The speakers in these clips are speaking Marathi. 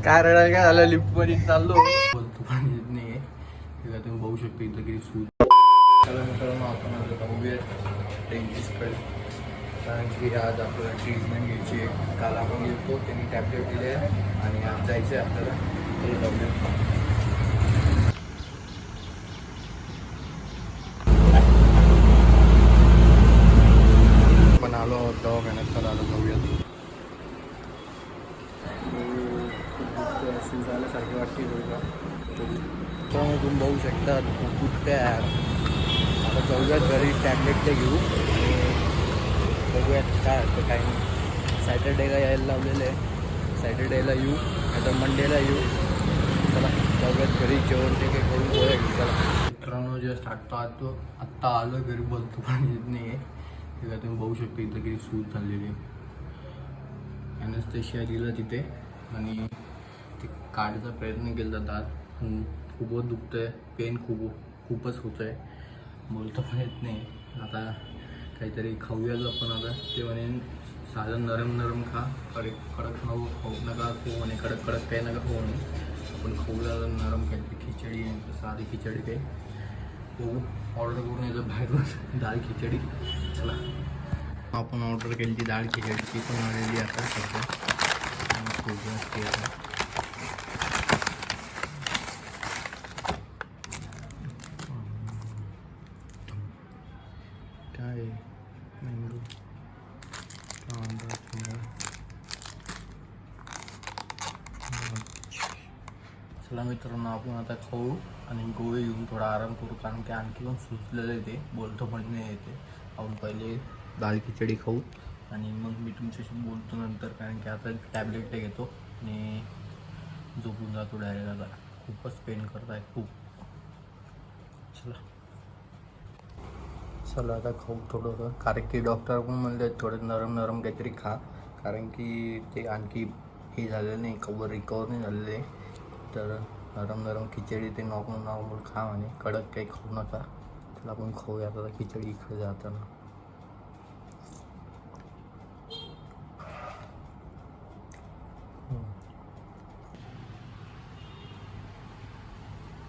काय रडायला काय झालं लिफ्ट मध्ये चाललो बोलतो पण येत नाही. तुम्ही बघू शकता इथं किती सूज. त्याला मित्रांनो आपण आता बघूया डेंटिस्टकडे, कारण की आज आपल्याला ट्रीटमेंट घ्यायची आहे. काल आपण गेलो त्यांनी टॅबलेट दिले आणि आज जायचं आहे आपल्याला. तर जाऊया. पण आलो दवाखान्यात, चला आलो जाऊयात. अशी झाल्यासारखी वाटते थोडी तर तुम्ही बघू शकता खूप दुखते यार. आता जाऊयात घरी, टॅबलेट ते घेऊ आणि बघूयात काय होतं काय नाही. सॅटर्डेला यायला लावलेलं आहे, सॅटर्डेला येऊ नाही तर मंडेला येऊ. चला जाऊयात घरी, जेवण ते काही करून जाऊया. चला मित्रांनो जस्ट आत्ता आलो घरी, बोलतो पण येत नाही आहे. ते काय तुम्ही बघू शकता इथं किती सूज झालेली. ॲनेस्थेशिया दिलं तिथे आणि ते काढायचा प्रयत्न केला दात. खूपच दुखतं आहे, पेन खूपच होतं आहे, बोलतं पण येत नाही. आता काहीतरी खाऊयाच आपण. आता ते म्हणे साधं नरम खा, कडक नको खाऊ नका खाऊ म्हणे, कडक काही नका खाऊ म्हणे. आपण खाऊया नरम काहीतरी खिचडी, साधी खिचडी काही बघू. ऑर्डर करून यायचं बाहेरून डाळ खिचडी. चला आपण ऑर्डर केली ती डाळ खिचडी, ती पण आलेली आता सध्या. काय मँगो चला मित्रांनो आपण आता खाऊ आणि गोळी घेऊन थोडा आराम करू, कारण की आणखी पण सुचलेलं आहे ते, बोलतो पण नाही येते. आपण पहिले डाळ खिचडी खाऊ आणि मग मी तुमच्याशी बोलतो नंतर, कारण की आता टॅबलेट ते घेतो आणि झोपून जातो डायरेक्ट. आता खूपच पेन करत आहे खूप. चला आता खाऊ थोडं, कारण की डॉक्टर पण म्हणले थोडं नरम काहीतरी खा, कारण की ते आणखी हे झालेलं नाही, रिकवर नाही झालेले. तर नरम खिचडी ते नॉर्मल खा आणि कडक काही खाऊ नका. चला आपण खाऊया आता खिचडी इकडे जाताना.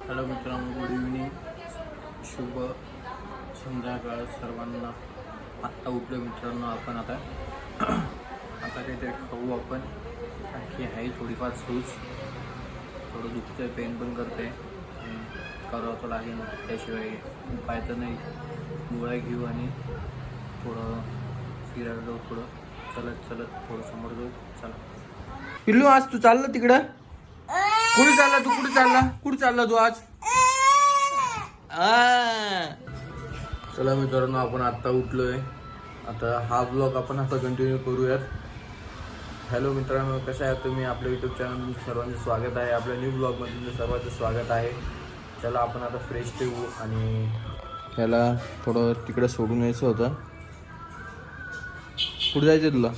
हॅलो मित्रांनो, गुड इव्हनिंग, शुभ संध्याकाळ सर्वांना. आत्ता उठलो मित्रांनो आपण. आता काहीतरी खाऊ आपण, आणखी आहे थोडीफार सूज, थोडं दुखतं, पेन पण करते, करावं तर लागेल, त्याशिवाय उपाय तर नाही. गोळ्या घेऊ आणि थोडं फिरायला जाऊ, थोडं चलत थोडं समोर जाऊ. चला पिल्लू, आज तू चालला तिकडं? कुठे चालला तू? कुठे चालला तू आज? चला मित्रांनो आपण आत्ता उठलोय. आता हा ब्लॉग आपण आता कंटिन्यू करूयात. हॅलो मित्रांनो, कसं आहे तुम्ही? आपल्या यूट्यूब चॅनल सर्वांचं स्वागत आहे. आपल्या न्यू ब्लॉगमध्ये तुमचं सर्वांचं स्वागत आहे. चला आपण आता फ्रेश ठेवू आणि त्याला थोडं तिकडं सोडून यायचं होतं. कुठे जायचं तुला?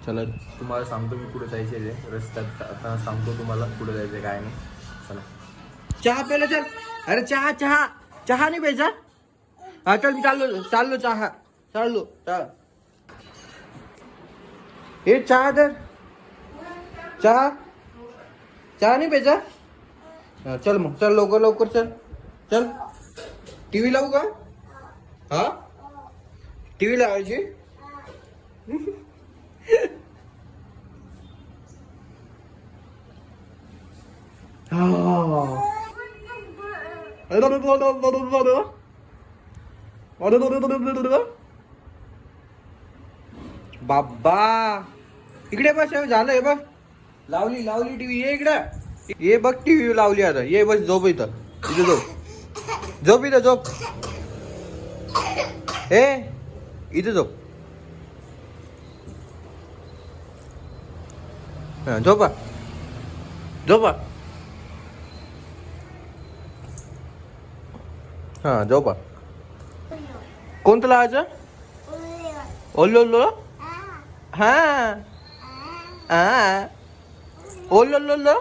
चला तुम्हाला सांगतो मी कुठे जायचे ते, रस्त्यात आता सांगतो तुम्हाला कुठे जायचं काय नाही. चला चहा प्यायला चल. अरे चहा नाही प्यायचा? हा चल मी चाललो चाललो. हे चहा तर चहा नाही प्यायचा? चल मग चल, लवकर चल. टीव्ही लावू का? हा टीव्ही लावायची. बाबा इकडे बस, झालं हे बघ, लावली टीव्ही. ये इकडे ये, बघ टीव्ही लावली आता. ये बस, झोप इथं झोप. हे इथं झोप. झोपा. हा झोपा. कोणतं लावायचं? ओल्लो. हा ओल्लो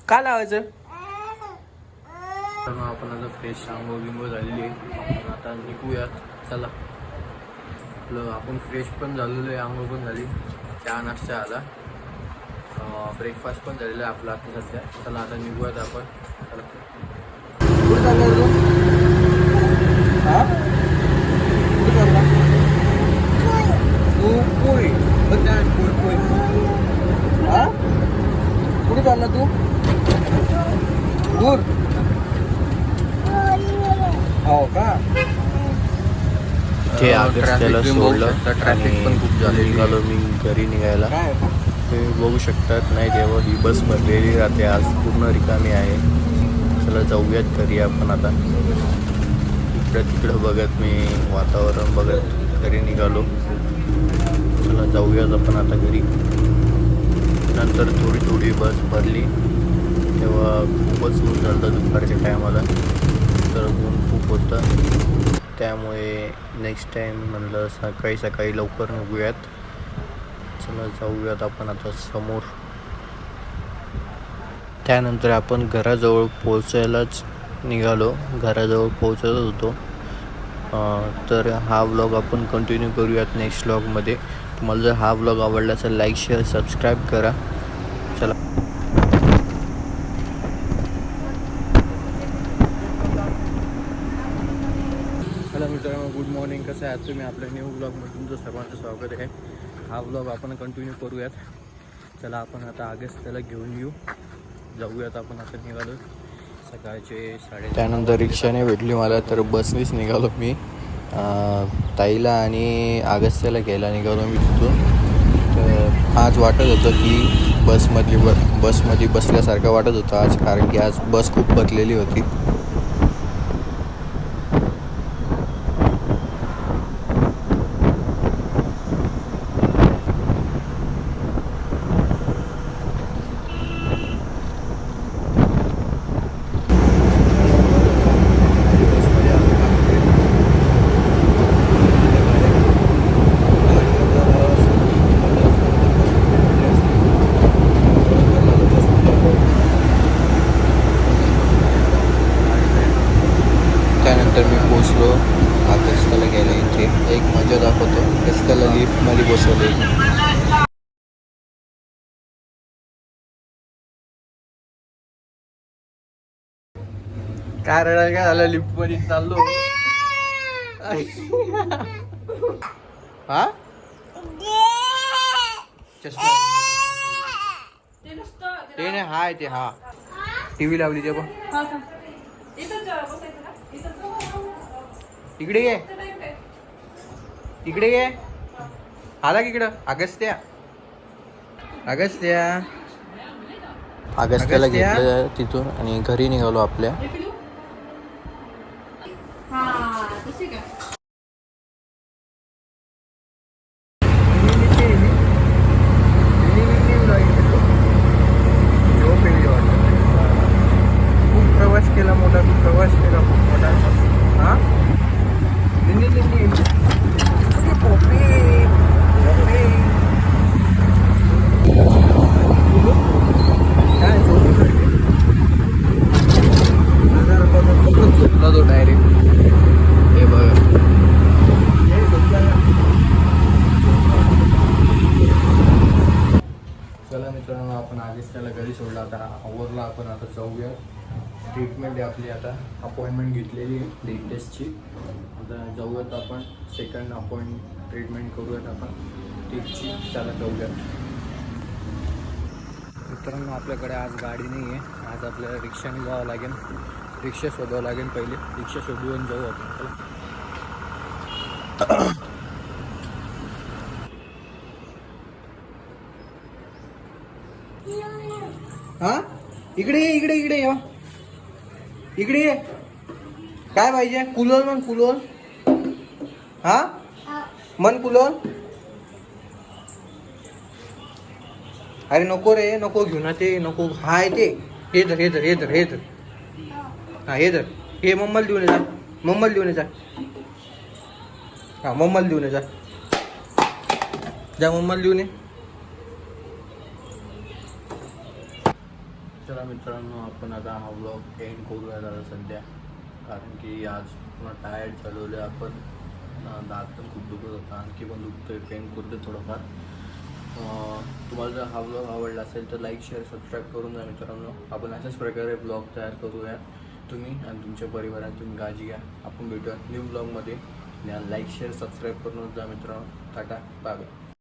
का लावायचं? आपण आता फ्रेश आंघोळ झालेली आहे, आता निघूयात. चला आपण फ्रेश पण झालेलो आहे, आंघोळ पण झाली, चहा नाश्ता आला. ब्रेकफास्ट पण झालेला आहे आपला आता सध्या. चला आता निघूयात आपण. चला कुठे चालला तू? हां कुठे चालला तू? पोळी पोळी हां कुठे चालला तू? दूर हो का? ते त्याला सोडलं. ट्रॅफिक पण खूप झालेली. निघालो मी घरी निघायला. काय तुम्ही बघू शकतात नाही तेव्हा ही बस भरलेली राहते, आज पूर्ण रिकामी आहे. चला जाऊयात घरी आपण आता. इकडं तिकडं बघत मी वातावरण बघत घरी निघालो. चला जाऊयात आपण आता घरी. नंतर थोडी बस भरली तेव्हा खूपच ऊन झालं दुपारच्या टायमाला. तर ऊन खूप होतं, त्यामुळे नेक्स्ट टाईम म्हणलं सकाळी लवकर निघूयात. चला जाऊयात आपण आता समोर. त्यानंतर आपण घराजवळ पोहोचायलाच निघालो. घराजवळ पोहोचत होतो. तर हा व्लॉग आपण कंटिन्यू करूयात नेक्स्ट व्लॉगमध्ये. तुम्हाला जर हा व्लॉग आवडला तर लाईक शेअर सबस्क्राईब करा. चला हॅलो मित्रांनो, गुड मॉर्निंग. कसं आहे तुम्ही? आपल्या न्यू ब्लॉगमध्ये तुमचं सर्वांचं स्वागत आहे. हा ब्लॉग आपण कंटिन्यू करूयात. चला आपण आता त्याला घेऊन येऊ. जाऊयात आपण आता निघालो सकाळचे 8:30. त्यानंतर रिक्षाने भेटली मला, तर बसनेच निघालो मी. ताईला आणि आगस्त्याला घ्यायला निघालो मी तिथून. तर आज वाटत होतं की बसमध्ये बसल्यासारखं वाटत होतं आज, कारण की आज बस खूप भरलेली होती. त्यानंतर मी पोचलो आगस्त्याला घ्यायला. इथे एक मजा दाखवतो. आगस्त्याला लिफ्टमध्ये बसवले. काय रडायला काय झालं? लिफ्टमध्ये चाललो. हा चष्मा ते नाही, हाय ते. हा टीव्ही लावली ते बघ. इकडे ये, इकडे ये. आला की इकडं. अगस्त्याला घेतलं तिथून आणि घरी निघालो आपल्या. खूप प्रवास केला मोठा. खूप मोठा. हा काय झोपला तो डायरेक्ट. हे बघा, चला मित्रांनो, आपण आधीच त्याला घरी सोडला. आता आवरला. आपण आता जाऊया. ट्रीटमेंट आहे आपली. आता अपॉइंटमेंट घेतलेली आहे ब्लड टेस्टची. आता जाऊयात आपण. सेकंड ट्रीटमेंट करूयात आपण टेस्टची. त्याला जाऊयात. मित्रांनो, आपल्याकडे आज गाडी नाही आहे. आज आपल्याला रिक्षाने जावं लागेल. रिक्षा शोधावं लागेल पहिले. रिक्षा शोधून जाऊ आपण. हा इकडे ये. इकडे ये. काय पाहिजे? कुलोल म्हण, कुलोल. हा मन कुलोल. अरे नको रे, नको घेऊ ना ते. नको. हाय ते. हे धर. हा हे धर. हे मम्माला देऊन जा. हा मम्माला देऊन जा. मम्माला देऊन ये. चला मित्रांनो, आपण आता हा व्लॉग एंड करूया आता सध्या, कारण की आज पुन्हा टायर्ड चालवलं आपण. दात पण खूप दुखत होता, आणखी पण दुखतोय. पेन करतोय थोडंफार. तुम्हाला जर हा ब्लॉग आवडला असेल तर लाईक शेअर सबस्क्राईब करून जा मित्रांनो. आपण अशाच प्रकारे ब्लॉग तयार करूया. तुम्ही आणि तुमच्या परिवारात तुम्ही काळजी घ्या. आपण भेटूया न्यू ब्लॉगमध्ये. लाईक शेअर सबस्क्राईब करूनच जा मित्रांनो. Tata bye bye.